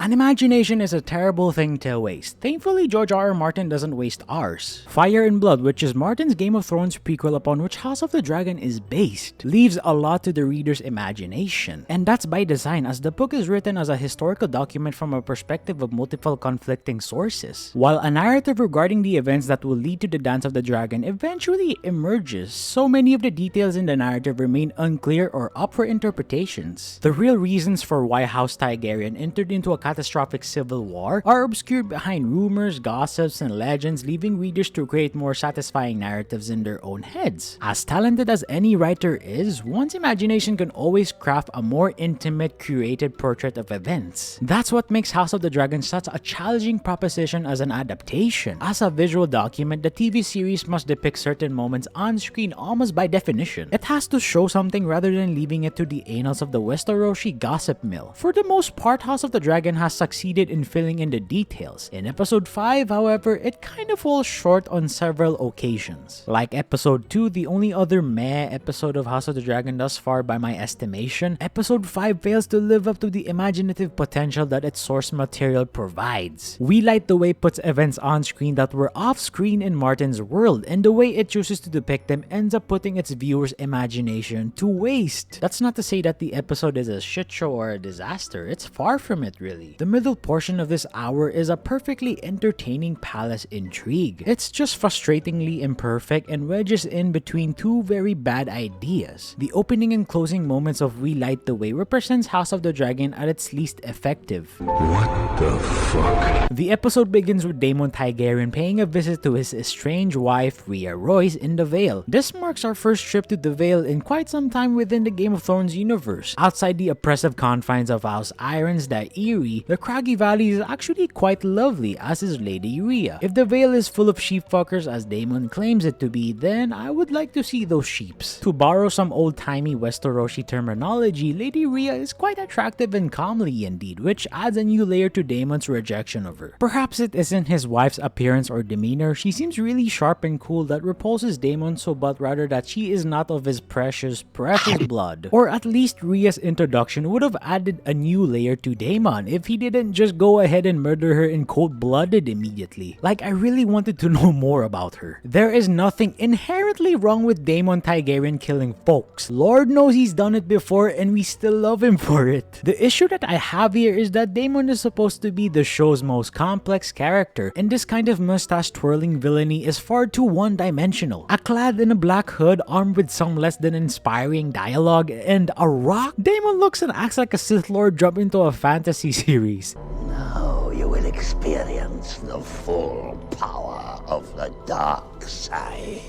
An imagination is a terrible thing to waste. Thankfully, George R. R. Martin doesn't waste ours. Fire and Blood, which is Martin's Game of Thrones prequel upon which House of the Dragon is based, leaves a lot to the reader's imagination. And that's by design, as the book is written as a historical document from a perspective of multiple conflicting sources. While a narrative regarding the events that will lead to the Dance of the Dragon eventually emerges, so many of the details in the narrative remain unclear or up for interpretations. The real reasons for why House Targaryen entered into a catastrophic civil war are obscured behind rumors, gossips, and legends, leaving readers to create more satisfying narratives in their own heads. As talented as any writer is, one's imagination can always craft a more intimate, curated portrait of events. That's what makes House of the Dragon such a challenging proposition as an adaptation. As a visual document, the TV series must depict certain moments on screen almost by definition. It has to show something rather than leaving it to the annals of the Westerosi gossip mill. For the most part, House of the Dragon has succeeded in filling in the details. In episode 5, however, it kind of falls short on several occasions. Like episode 2, the only other meh episode of House of the Dragon thus far by my estimation, episode 5 fails to live up to the imaginative potential that its source material provides. We Light the Way puts events on screen that were off screen in Martin's world, and the way it chooses to depict them ends up putting its viewers' imagination to waste. That's not to say that the episode is a shit show or a disaster, it's far from it really. The middle portion of this hour is a perfectly entertaining palace intrigue. It's just frustratingly imperfect and wedges in between two very bad ideas. The opening and closing moments of We Light the Way represents House of the Dragon at its least effective. What the fuck? The episode begins with Daemon Targaryen paying a visit to his estranged wife Rhea Royce in the Vale. This marks our first trip to the Vale in quite some time within the Game of Thrones universe. Outside the oppressive confines of House Irons, the Eyrie, the craggy valley is actually quite lovely, as is Lady Rhea. If the Vale is full of sheepfuckers as Daemon claims it to be, then I would like to see those sheeps. To borrow some old-timey Westerosi terminology, Lady Rhea is quite attractive and comely indeed, which adds a new layer to Daemon's rejection of her. Perhaps it isn't his wife's appearance or demeanor, she seems really sharp and cool that repulses Daemon, so but rather that she is not of his precious blood. Or at least Rhea's introduction would have added a new layer to Daemon if he didn't just go ahead and murder her in cold-blooded immediately. Like, I really wanted to know more about her. There is nothing inherently wrong with Daemon Targaryen killing folks. Lord knows he's done it before and we still love him for it. The issue that I have here is that Daemon is supposed to be the show's most complex character, and this kind of mustache-twirling villainy is far too one-dimensional. Clad in a black hood, armed with some less than inspiring dialogue, and a rock, Daemon looks and acts like a Sith Lord dropped into a fantasy series. Now you will experience the full power of the dark side.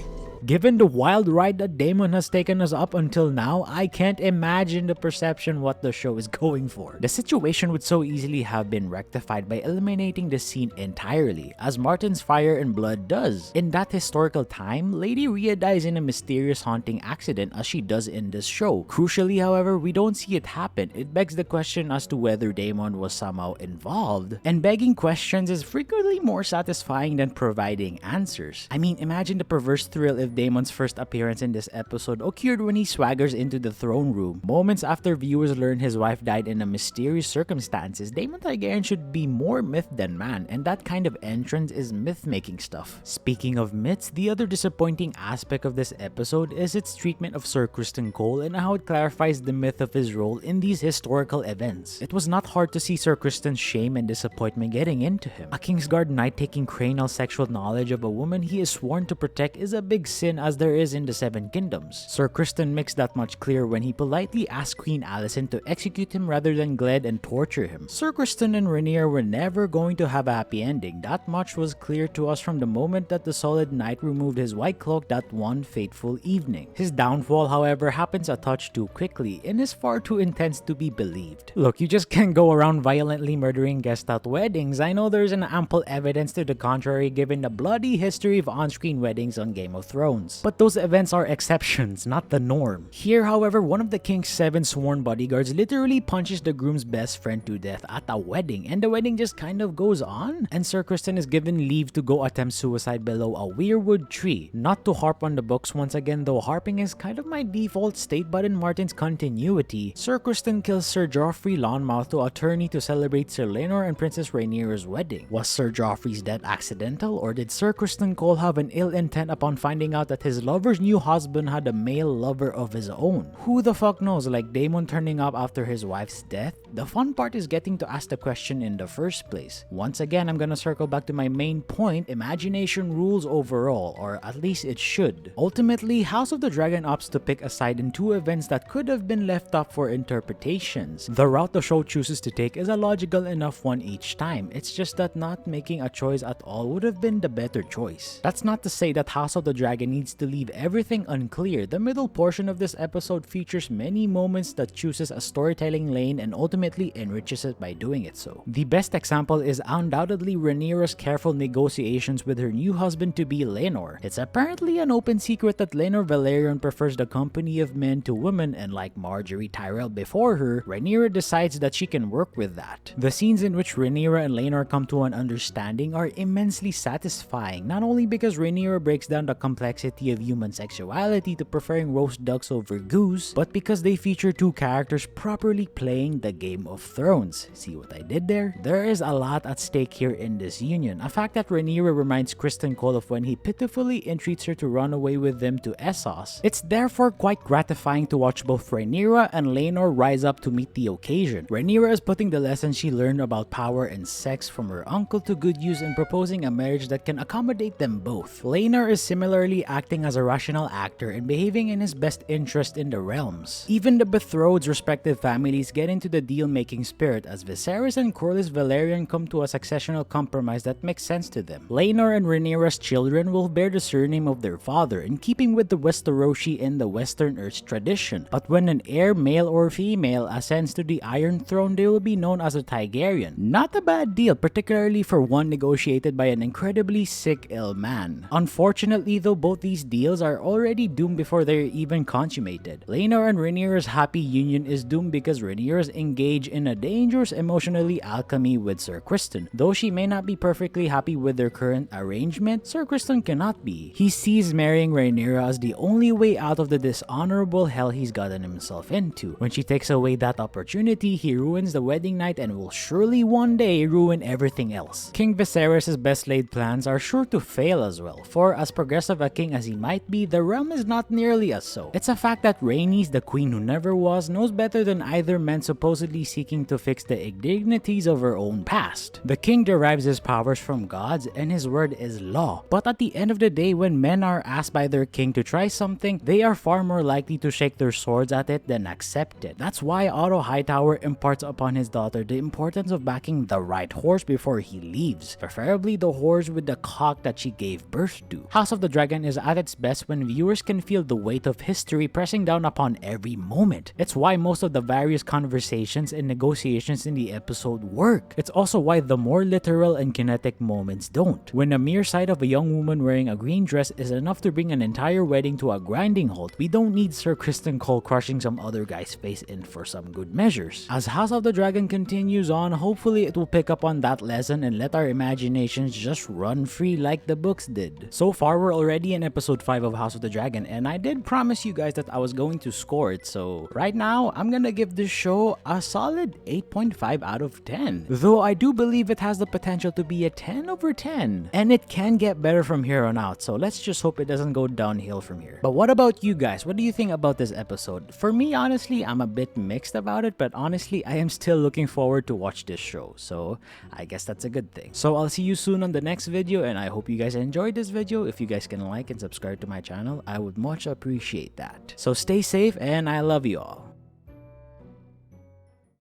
Given the wild ride that Daemon has taken us up until now, I can't imagine the perception what the show is going for. The situation would so easily have been rectified by eliminating the scene entirely, as Martin's Fire and Blood does. In that historical time, Lady Rhea dies in a mysterious haunting accident as she does in this show. Crucially, however, we don't see it happen. It begs the question as to whether Daemon was somehow involved. And begging questions is frequently more satisfying than providing answers. I mean, imagine the perverse thrill if Daemon's first appearance in this episode occurred when he swaggers into the throne room. Moments after viewers learn his wife died in a mysterious circumstances, Daemon Targaryen should be more myth than man, and that kind of entrance is myth-making stuff. Speaking of myths, the other disappointing aspect of this episode is its treatment of Sir Criston Cole and how it clarifies the myth of his role in these historical events. It was not hard to see Sir Criston's shame and disappointment getting into him. A Kingsguard knight taking cranial sexual knowledge of a woman he is sworn to protect is a big sin as there is in the Seven Kingdoms. Sir Criston makes that much clear when he politely asks Queen Alicent to execute him rather than gled and torture him. Sir Criston and Rhaenyra were never going to have a happy ending. That much was clear to us from the moment that the Solid Knight removed his white cloak that one fateful evening. His downfall, however, happens a touch too quickly and is far too intense to be believed. Look, you just can't go around violently murdering guests at weddings. I know there's an ample evidence to the contrary given the bloody history of on-screen weddings on Game of Thrones. Thrones. But those events are exceptions, not the norm. Here, however, one of the king's 7 sworn bodyguards literally punches the groom's best friend to death at a wedding, and the wedding just kind of goes on, and Sir Criston is given leave to go attempt suicide below a weirwood tree. Not to harp on the books once again, though harping is kind of my default state, but in Martin's continuity, Sir Criston kills Sir Joffrey Lonmouth to attorney to celebrate Sir Laenor and Princess Rhaenyra's wedding. Was Sir Joffrey's death accidental, or did Sir Criston Cole have an ill intent upon finding out that his lover's new husband had a male lover of his own? Who the fuck knows, like Daemon turning up after his wife's death? The fun part is getting to ask the question in the first place. Once again, I'm gonna circle back to my main point: imagination rules overall, or at least it should. Ultimately, House of the Dragon opts to pick a side in 2 events that could have been left up for interpretations. The route the show chooses to take is a logical enough one each time. It's just that not making a choice at all would have been the better choice. That's not to say that House of the Dragon needs to leave everything unclear. The middle portion of this episode features many moments that chooses a storytelling lane and ultimately enriches it by doing it so. The best example is undoubtedly Rhaenyra's careful negotiations with her new husband-to-be Laenor. It's apparently an open secret that Laenor Velaryon prefers the company of men to women, and like Marjorie Tyrell before her, Rhaenyra decides that she can work with that. The scenes in which Rhaenyra and Laenor come to an understanding are immensely satisfying, not only because Rhaenyra breaks down the complexity of human sexuality to preferring roast ducks over goose, but because they feature 2 characters properly playing the Game of Thrones. See what I did there? There is a lot at stake here in this union, a fact that Rhaenyra reminds Criston Cole of when he pitifully entreats her to run away with them to Essos. It's therefore quite gratifying to watch both Rhaenyra and Laenor rise up to meet the occasion. Rhaenyra is putting the lessons she learned about power and sex from her uncle to good use in proposing a marriage that can accommodate them both. Laenor is similarly acting as a rational actor and behaving in his best interest in the realms. Even the betrothed's respective families get into the deal-making spirit as Viserys and Corlys Velaryon come to a successional compromise that makes sense to them. Laenor and Rhaenyra's children will bear the surname of their father, in keeping with the Westerosi and the Western Earth's tradition. But when an heir, male or female, ascends to the Iron Throne, they will be known as a Targaryen. Not a bad deal, particularly for one negotiated by an incredibly sick, ill man. Unfortunately though, both these deals are already doomed before they're even consummated. Laenor and Rhaenyra's happy union is doomed because Rhaenyra's engaged in a dangerous emotionally alchemy with Sir Criston. Though she may not be perfectly happy with their current arrangement, Sir Criston cannot be. He sees marrying Rhaenyra as the only way out of the dishonorable hell he's gotten himself into. When she takes away that opportunity, he ruins the wedding night and will surely one day ruin everything else. King Viserys' best laid plans are sure to fail as well, for as progressive a king as he might be, the realm is not nearly as so. It's a fact that Rhaenys, the queen who never was, knows better than either man supposedly seeking to fix the indignities of her own past. The king derives his powers from gods and his word is law. But at the end of the day, when men are asked by their king to try something, they are far more likely to shake their swords at it than accept it. That's why Otto Hightower imparts upon his daughter the importance of backing the right horse before he leaves, preferably the horse with the cock that she gave birth to. House of the Dragon is at its best when viewers can feel the weight of history pressing down upon every moment. It's why most of the various conversations and negotiations in the episode work. It's also why the more literal and kinetic moments don't. When a mere sight of a young woman wearing a green dress is enough to bring an entire wedding to a grinding halt, we don't need Sir Criston Cole crushing some other guy's face in for some good measures. As House of the Dragon continues on, hopefully it will pick up on that lesson and let our imaginations just run free like the books did. So far, we're already in episode 5 of House of the Dragon, and I did promise you guys that I was going to score it, so right now, I'm gonna give this show a solid 8.5 out of 10. Though I do believe it has the potential to be a 10 over 10, and it can get better from here on out, so let's just hope it doesn't go downhill from here. But what about you guys? What do you think about this episode? For me, honestly, I'm a bit mixed about it, but honestly, I am still looking forward to watch this show, so I guess that's a good thing. So I'll see you soon on the next video, and I hope you guys enjoyed this video. If you guys can like and subscribe to my channel, I would much appreciate that. So stay safe, and I love you all.